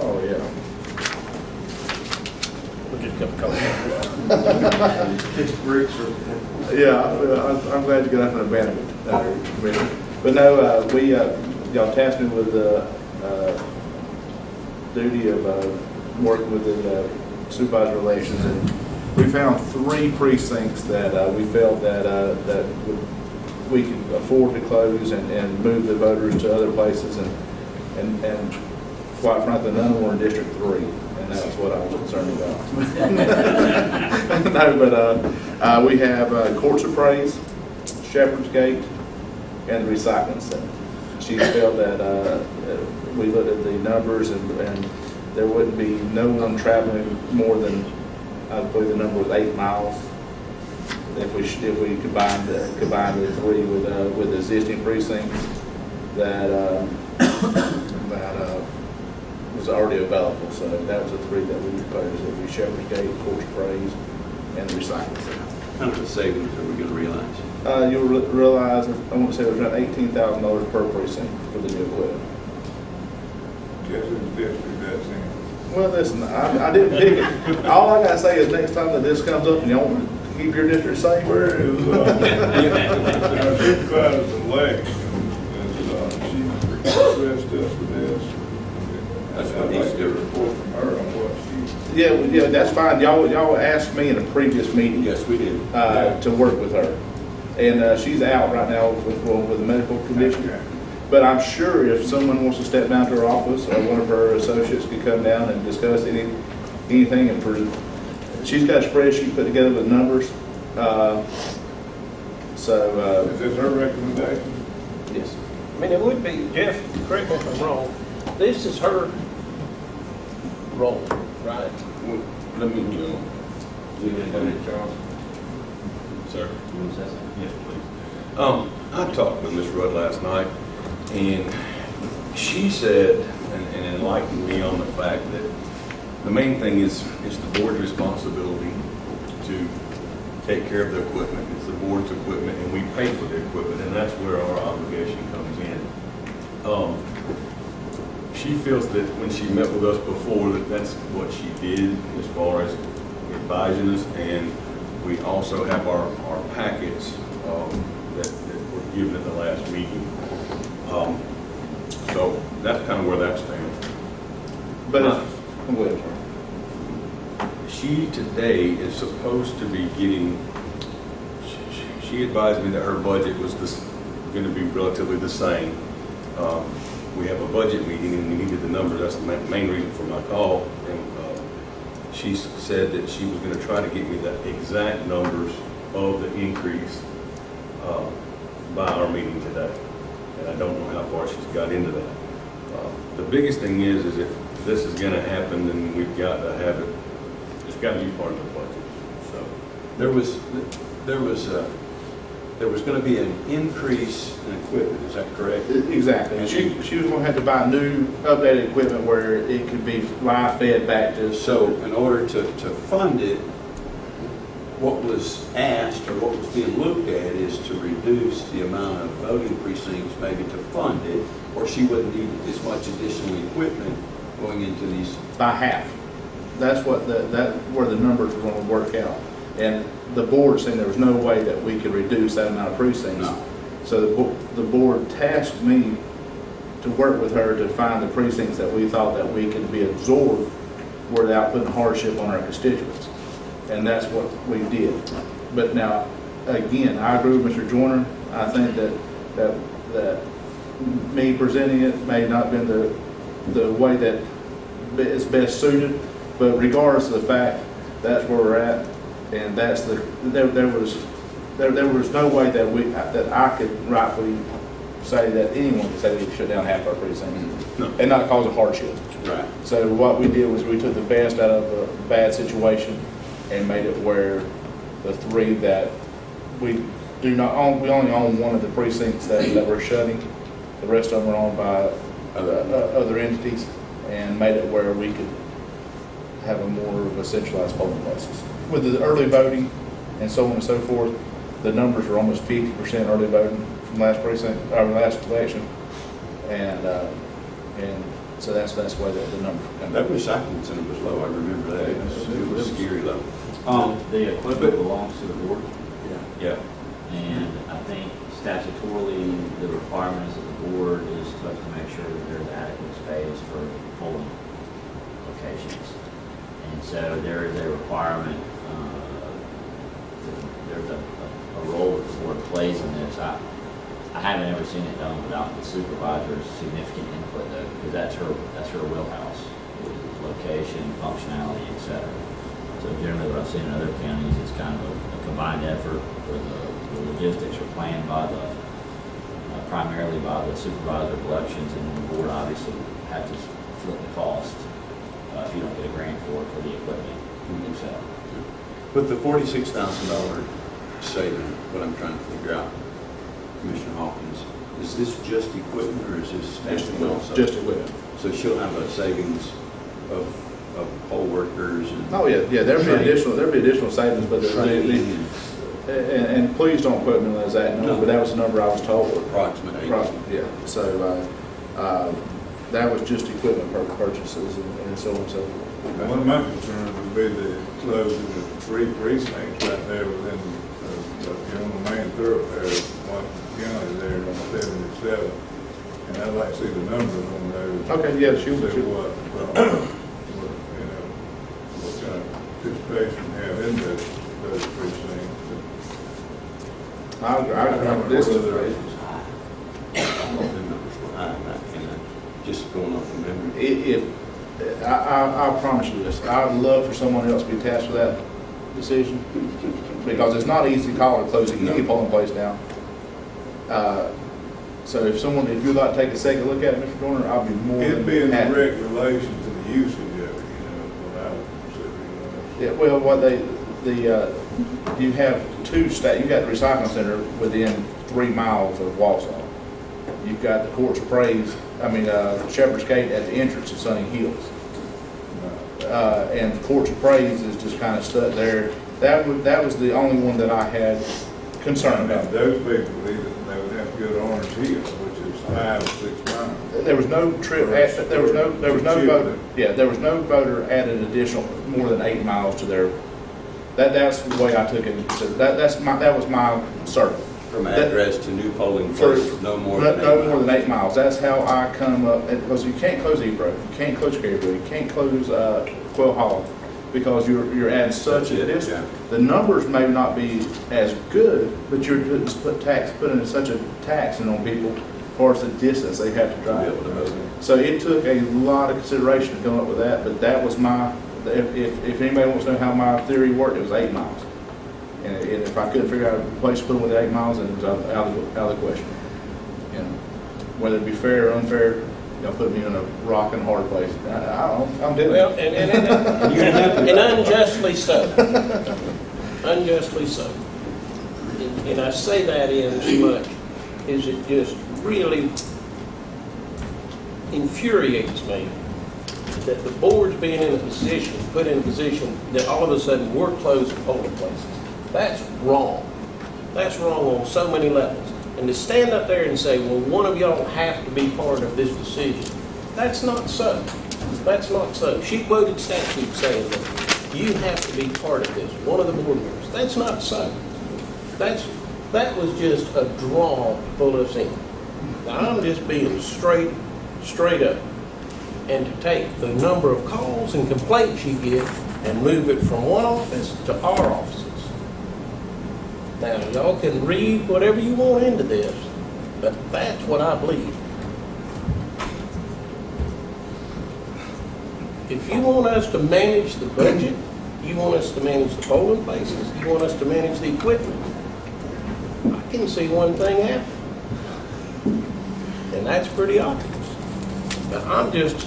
Oh, yeah. We'll get a cup of coffee. Yeah, I'm glad you got up and abandoned it, Commissioner. But no, y'all tasked me with the duty of working with the supervisor relations, and we found 3 precincts that we felt that we could afford to close and move the voters to other places, and quite frankly, none were in District 3, and that's what I was concerned about. No, but we have Courts of Praise, Shepherd's Gate, and the Recycling Center. She felt that we looked at the numbers, and there wouldn't be no one traveling more than, I believe the number was 8 miles. If we combined the 3 with existing precincts that was already available. So that was the 3 that we proposed. It would be Shepherd's Gate, Courts of Praise, and the Recycling Center. How much savings are we going to realize? You'll realize, I want to say it was around $18,000 per precinct for the new equipment. Well, listen, I didn't pick it. All I gotta say is next time that this comes up and y'all want to keep your district safe. Where is, supervisor's elect, and, she stressed us with this. That's what needs to I'd like do. report from her on what she. Yeah, well, yeah, that's fine. Y'all asked me in a previous meeting, Yes, we did. to work with her. And, she's out right now with a medical condition. But I'm sure if someone wants to step down to her office, or one of her associates could come down and discuss anything, and she's got a spreadsheet put together with numbers. Is this her recommendation? Yes. I mean, it would be, Jeff, correct me if I'm wrong, this is her role, right? Well, let me, sir. Yes, please. I talked with Ms. Rudd last night, and she said, and enlightened me on the fact that the main thing is the board's responsibility to take care of the equipment. It's the board's equipment, and we pay for the equipment, and that's where our obligation comes in. She feels that when she met with us before, that that's what she did as far as advising us, and we also have our packets that were given at the last meeting. So that's kind of where that stands. But I'm with her. She today is supposed to be getting, she advised me that her budget was going to be relatively the same. We have a budget meeting and we needed the numbers. That's the main reason for my call. And she said that she was going to try to get me the exact numbers of the increase by our meeting today. And I don't know how far she's got into that. The biggest thing is if this is going to happen, then we've got to have it. It's got to be part of the budget. So there was going to be an increase in equipment. Is that correct? Exactly. And she was going to have to buy new, updated equipment where it could be live fed back to us. So in order to fund it, what was asked or what was being looked at is to reduce the amount of voting precincts, maybe to fund it, or she wouldn't need as much additional equipment going into these. By half. That's what where the numbers were going to work out. And the board saying there was no way that we could reduce that amount of precincts. No. So the board tasked me to work with her to find the precincts that we thought that we could be absorbed without putting hardship on our constituents. And that's what we did. But now, again, I agree with Mr. Joyner. I think that me presenting it may not have been the way that is best suited, but regardless of the fact, that's where we're at, and that's there was no way that I could rightfully say that anyone could say we could shut down half our precincts and not cause a hardship. Right. So what we did was we took the best out of a bad situation and made it where the three that we do not own, we only own one of the precincts that we're shutting. The rest of them are owned by other entities, and made it where we could have a more of a centralized polling places. With the early voting and so on and so forth, the numbers were almost 50% early voting from last precinct, or last election, and so that's why the numbers come. That recycling center was low. I remember that. It was scary low. The equipment belongs to the board, Yeah. and I think statutorily, the requirement is that the board is supposed to make sure that there's adequate space for polling locations. And so there is a requirement, there's a role that the board plays in this. I haven't ever seen it done without the supervisor's significant input though, because that's her wheelhouse, location, functionality, etc. So generally what I've seen in other counties is kind of a combined effort where the logistics are planned by primarily by the supervisor of elections, and the board obviously has to split the cost if you don't get a grant for the equipment, etc. With the $46,000 saving, what I'm trying to figure out, Commissioner Hawkins, is this just equipment or is this staffing also? Just equipment. So she'll have a savings of poll workers and. Oh, yeah, there'll be additional savings, but and please don't quote me on the exact number, but that was the number I was told. Approximate. Yeah, so, That was just equipment purchases and so on and so forth. One of my concerns would be the closing the 3 precincts right there within, on the main thoroughfare, one county there on 77. And I'd like to see the numbers on those. Okay, yeah, shoot. What kind of participation have in those precincts. This is Just going off of memory. I promise you this, I'd love for someone else to be tasked with that decision, because it's not easy to call or close any polling place down. So if you'd like to take a second look at it, Mr. Dorner, I'll be more than It'd be in happy. direct relation to the usage of it, what I would consider, Yeah, well, you have you got the recycling center within 3 miles of Wausau. You've got the Courts of Praise, Shepherd's Gate at the entrance of Sunny Hills. And the Courts of Praise is just kind of stuck there. That was the only one that I had concern about. Those people believe that they would have to go to Orange Hill, which is 5 or 6 miles. There was no trip, there was no voter, there was no voter added additional more than 8 miles to their, that's the way I took it. That was my circle. From address to new polling place, no more than 8 No miles. more than 8 miles. That's how I come up, because you can't close Ebro, you can't close Gabriel, you can't close Quail Hollow, because you're adding such a distance. Yeah. The numbers may not be as good, but you're just putting such a tax in on people as far as the distance they have to drive. So it took a lot of consideration to come up with that, but that was if anybody wants to know how my theory worked, it was 8 miles. And if I couldn't figure out a place to put them within 8 miles, then it was out of the question. Whether it be fair or unfair, put me in a rock and hard place. I'm doing Well, it. and unjustly so. Unjustly so. And I say that in as much as it just really infuriates me that the board's being put in a position that all of a sudden we're closing polling places. That's wrong. That's wrong on so many levels. And to stand up there and say, well, one of y'all have to be part of this decision, that's not so. That's not so. She quoted statute saying that you have to be part of this, one of the board members. That's not so. That was just a draw to pull us in. Now, I'm just being straight up. And to take the number of calls and complaints you get and move it from one office to our offices. Now, y'all can read whatever you want into this, but that's what I believe. If you want us to manage the budget, you want us to manage the polling places, you want us to manage the equipment, I can see one thing happen. And that's pretty obvious. But I'm just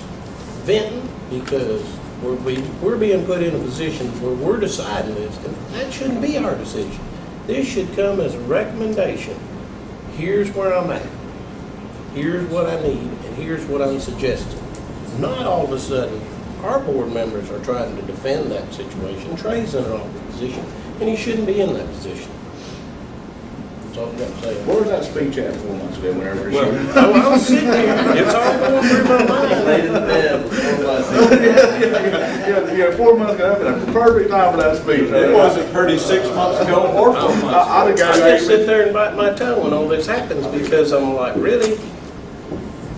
venting because we're being put in a position where we're deciding this, and that shouldn't be our decision. This should come as a recommendation. Here's where I'm at. Here's what I need, and here's what I'm suggesting. Not all of a sudden, our board members are trying to defend that situation. Trey's in an awkward position, and he shouldn't be in that position. That's all I've got to say. Where was that speech at 4 months ago, whenever it showed? I was sitting here. It's all going through my mind. Yeah, 4 months ago, that'd been a perfect time for that speech. It wasn't pretty 6 months ago or 4 months ago. I just sit there and bite my tongue when all this happens because I'm like, really?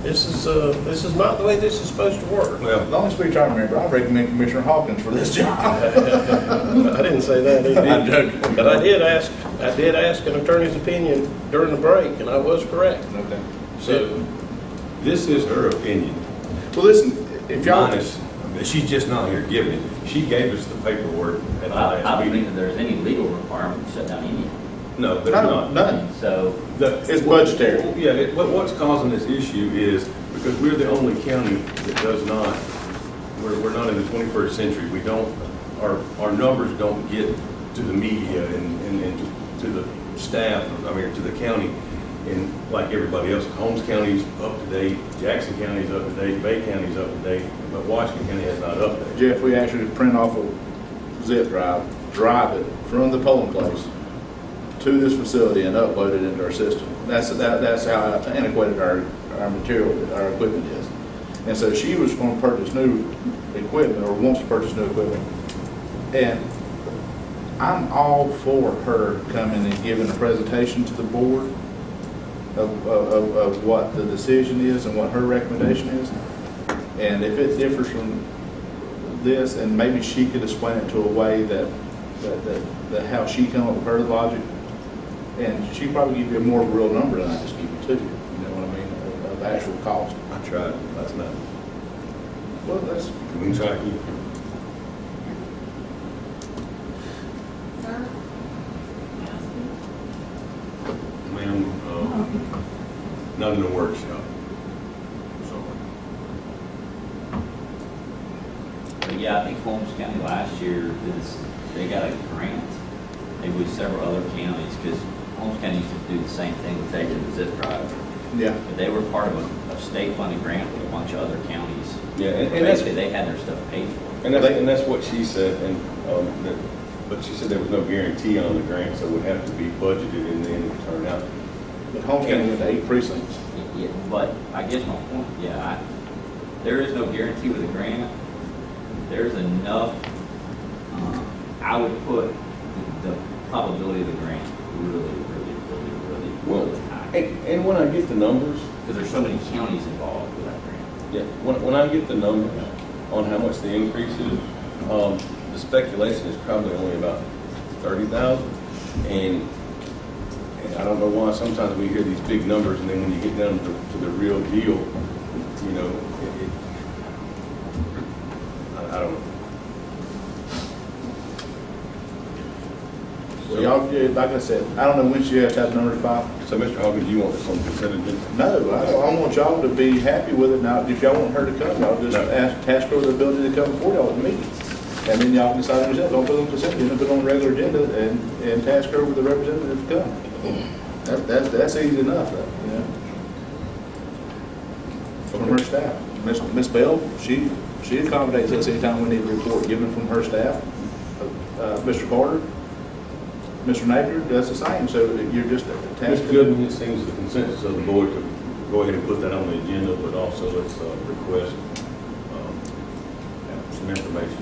This is not the way this is supposed to work. Well, the only speech I remember, I recommend Commissioner Hawkins for this job. I didn't say that either. I'm joking. But I did ask an attorney's opinion during the break, and I was correct. Okay. So, This is her opinion. Well, listen, if y'all... Honest, she's just not here giving it. She gave us the paperwork at the I last don't think meeting. that there's any legal requirement to shut down any. No, there's not. None. So, It's budgetary. Yeah, what's causing this issue is because we're the only county that does not, we're not in the 21st century. We don't, our numbers don't get to the media and to the staff, to the county, and like everybody else. Holmes County's up to date, Jackson County's up to date, Bay County's up to date, but Washington County has not updated. Jeff, we actually print off a zip drive it from the polling place to this facility and upload it into our system. That's how antiquated our material, our equipment is. And so she was going to purchase new equipment, or wants to purchase new equipment. And I'm all for her coming and giving a presentation to the board of what the decision is and what her recommendation is. And if it differs from this, and maybe she could explain it to a way that how she come up with her logic, and she probably give you a more real number than I just give you too. You know what I mean? Of actual cost. I tried last night. Well, that's. We can try again. Ma'am, not in the workshop. So, But yeah, I think Holmes County last year, they got a grant, maybe with several other counties, because Holmes County used to do the same thing with taking the zip drive. Yeah. But they were part of a state-funded grant with a bunch of other counties. yeah, and that's, Basically, they had their stuff paid for. and that's what she said, and, but she said there was no guarantee on the grant, so it would have to be budgeted and then it would turn out. But Holmes County went to 8 precincts. Yeah, but I guess my point, there is no guarantee with a grant. There's enough, I would put the probability of the grant really high. And when I get the numbers, Because there's so many counties involved with that grant. yeah, when I get the numbers on how much the increase is, the speculation is probably only about 30,000. And I don't know why sometimes we hear these big numbers, and then when you get down to the real deal, you know, I don't know. So y'all, like I said, I don't know when she has to have the number 5. So, Mr. Hawkins, you want this on consent agenda? No, I want y'all to be happy with it. Now, if y'all want her to come, y'all just task her with the ability to come before y'all at the meeting. And then y'all can decide yourself, don't put it on consent agenda, put it on the regular agenda and task her with the representative to come. That's easy enough, you know. From her staff. Miss Bell, she accommodates us anytime we need a report given from her staff. Mr. Carter, Mr. Napier does the same, so you're just tasking. Mr. Goodman, it seems the consensus of the board to go ahead and put that on the agenda, but also let's request some information.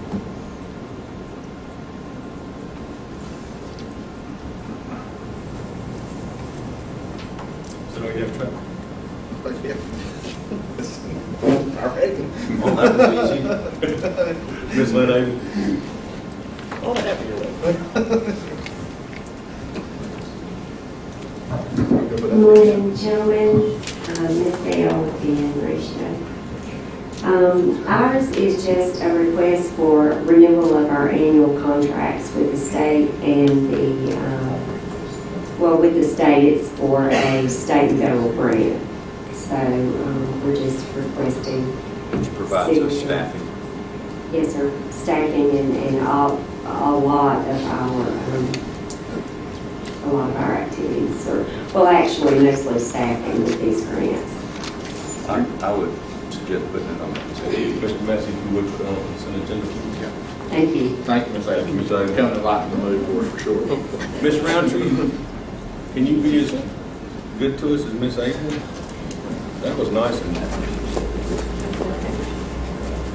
So do we have trouble? All right. Well, that was easy. Ms. Lynne? Oh, happy to. Good morning, gentlemen, Ms. Bell and Risha. Ours is just a request for renewal of our annual contracts with the state and with the state, it's for a state and federal grant. So we're just requesting. Which provides us staffing. Yes, sir, staffing and a lot of our activities, actually mostly staffing with these grants. I would suggest putting it on the consent. Mr. Massey, if you would put it on the consent agenda. Thank you. Thank you, Ms. Adams. Ms. Adams. Coming a lot in the mood for us, for sure. Ms. Rountree, can you be as good to us as Ms. Adams? That was nice.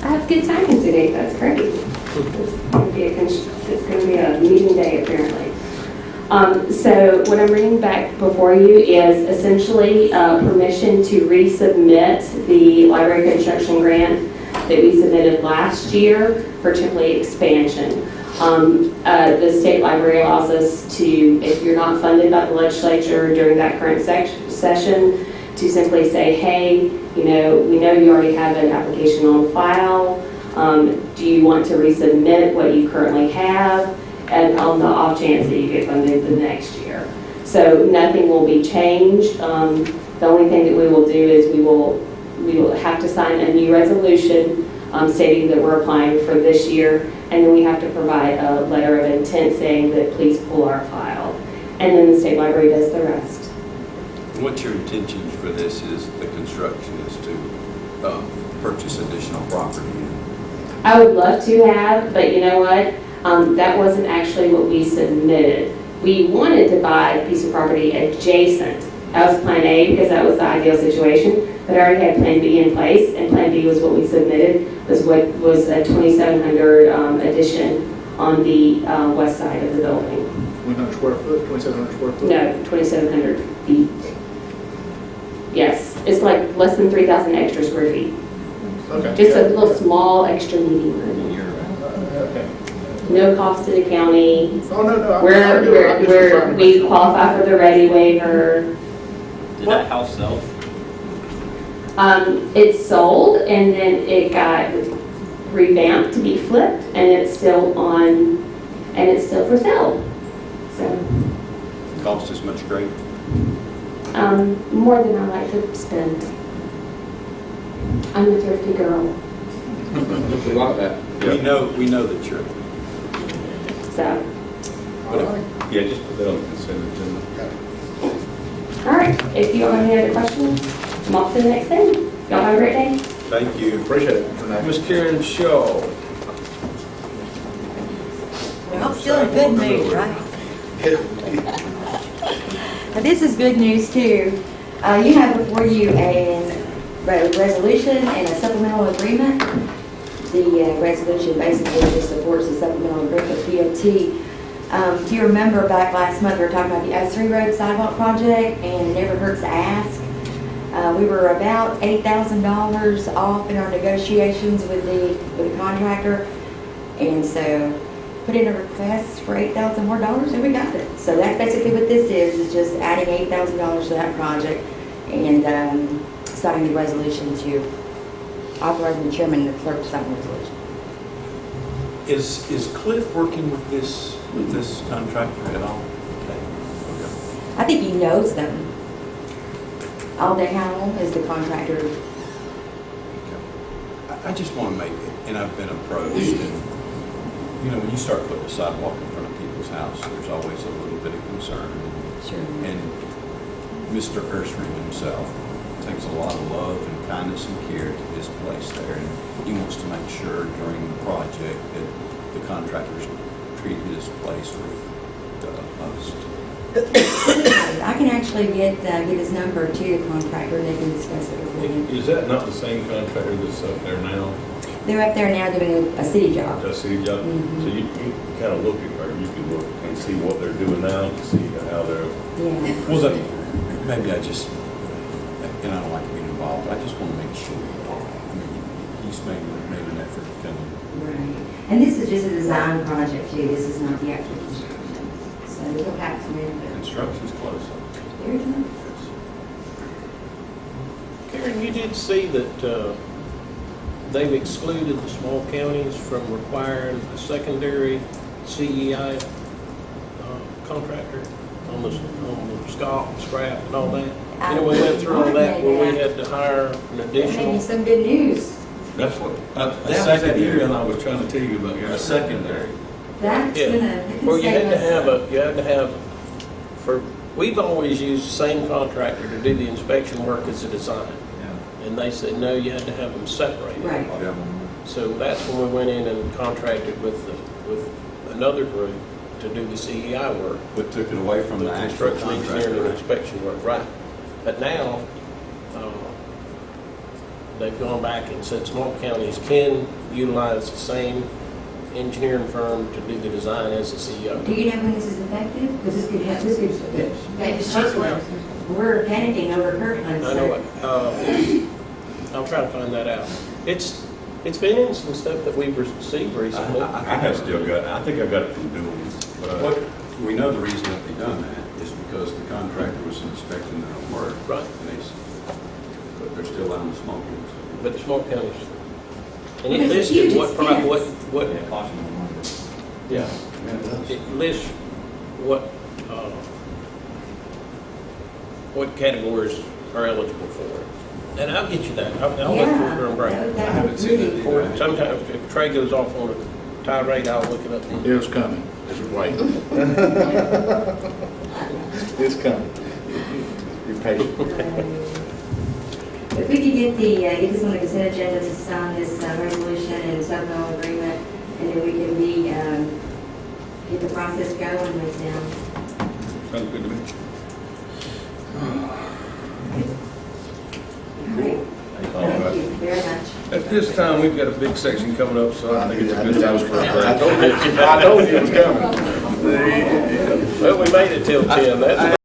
I have good timing today, that's great. It's going to be a meeting day apparently. So what I'm bringing back before you is essentially permission to resubmit the library construction grant that we submitted last year for Chipley expansion. The state library allows us to, if you're not funded by the legislature during that current session, to simply say, hey, we know you already have an application on file. Do you want to resubmit what you currently have? And on the off chance that you get funded the next year. So nothing will be changed. The only thing that we will do is we will have to sign a new resolution stating that we're applying for this year, and then we have to provide a letter of intent saying that please pull our file. And then the state library does the rest. What's your intentions for this? Is the construction is to purchase additional property? I would love to have, but you know what? That wasn't actually what we submitted. We wanted to buy a piece of property adjacent That was Plan A because that was the ideal situation. But I already had Plan B in place, and Plan B was what we submitted, was a 2,700 addition on the west side of the building. 100 square foot, 2,700 square foot? No, 2,700 feet. Yes, it's like less than 3,000 extra square feet. Okay. Just a little small extra meeting room. Okay. No cost to the county. Oh, no, We qualify for the ready waiver. Did that house sell? It sold and then it got revamped to be flipped, and it's still for sale. So, Cost as much great. more than I like to spend. I'm a thrifty girl, We like that. We know that you're. so. Yeah, just put that on the consent agenda. All right, if you don't have any other questions, I'm off to the next thing. Y'all have a great day. Thank you. Appreciate it. Ms. Karen Shaw. Well, still in good mood, right? Now, this is good news too. You have before you a resolution and a supplemental agreement. The resolution basically just supports the supplemental agreement with BOT. Do you remember back last month we were talking about the Usery Road Sidewalk project, and it never hurts to ask. We were about $8,000 off in our negotiations with the contractor, and so put in a request for $8,000 more and we got it. So that's basically what this is just adding $8,000 to that project and signing the resolution to authorize the chairman and the clerk to sign the resolution. Is Cliff working with this contractor at all? Okay. I think he knows them. Alden Howell is the contractor. I just want to make it, and I've been approached, and when you start putting a sidewalk in front of people's house, there's always a little bit of concern. Sure. And Mr. Usery himself takes a lot of love and kindness and care to his place there, and he wants to make sure during the project that the contractors treat his place with the utmost. I can actually get his number to the contractor and they can discuss it with him. Is that not the same contractor that's up there now? They're up there now doing a city job. A city job? Mhm. So you kind of look at, or you can look and see what they're doing now, to see how they're. Yeah. Was it, maybe I just, and I don't like being involved, but I just want to make sure, he's made an effort to come. Right. And this is just a design project too. This is not the actual construction. So we'll have some input. Construction's close. Very good. Karen, you did see that they've excluded the small counties from requiring a secondary CEI contractor on the scrap and all that. We went through all that where we had to hire an That may additional. be some good news. That's what, that a secondary, and I was trying to tell you about your secondary. That's Yeah. gonna, Well, you save had to us. have, we've always used the same contractor to do the inspection work as the design. And they said, no, you had to have them separated. Right. Yeah. So that's when we went in and contracted with another group to do the CEI work. But took it away from the actual Construction engineering and contractor. inspection work, right. But now, they've gone back and said small counties can utilize the same engineering firm to do the design as the CEO. Do you know when this is effective? Because this could affect Kirkland. We're panicking over Kirkland. I know it. I'll try to find that out. It's been in some stuff that we've received recently. I have still got, I think I got it from Dooley. What, we know the reason that they done that is because the contractor was inspecting their own work. Right. But they're still on the small ones. But the small counties. And Because it it's huge listed what, Yeah. it lists what categories are eligible for. And I'll get you that. I'll look for it during break. I haven't seen it Or sometimes if Trey goes off on a tirade, I'll look it up. It's coming. Just wait. It's coming. You're patient. If we could get get this on the consent agenda to sign this resolution and supplemental agreement, and then we can get the process going with them. Sounds good to me. At this time, we've got a big section coming up, so I think it's a good time for a break. I told you it was coming. Well, we made it till 10. That's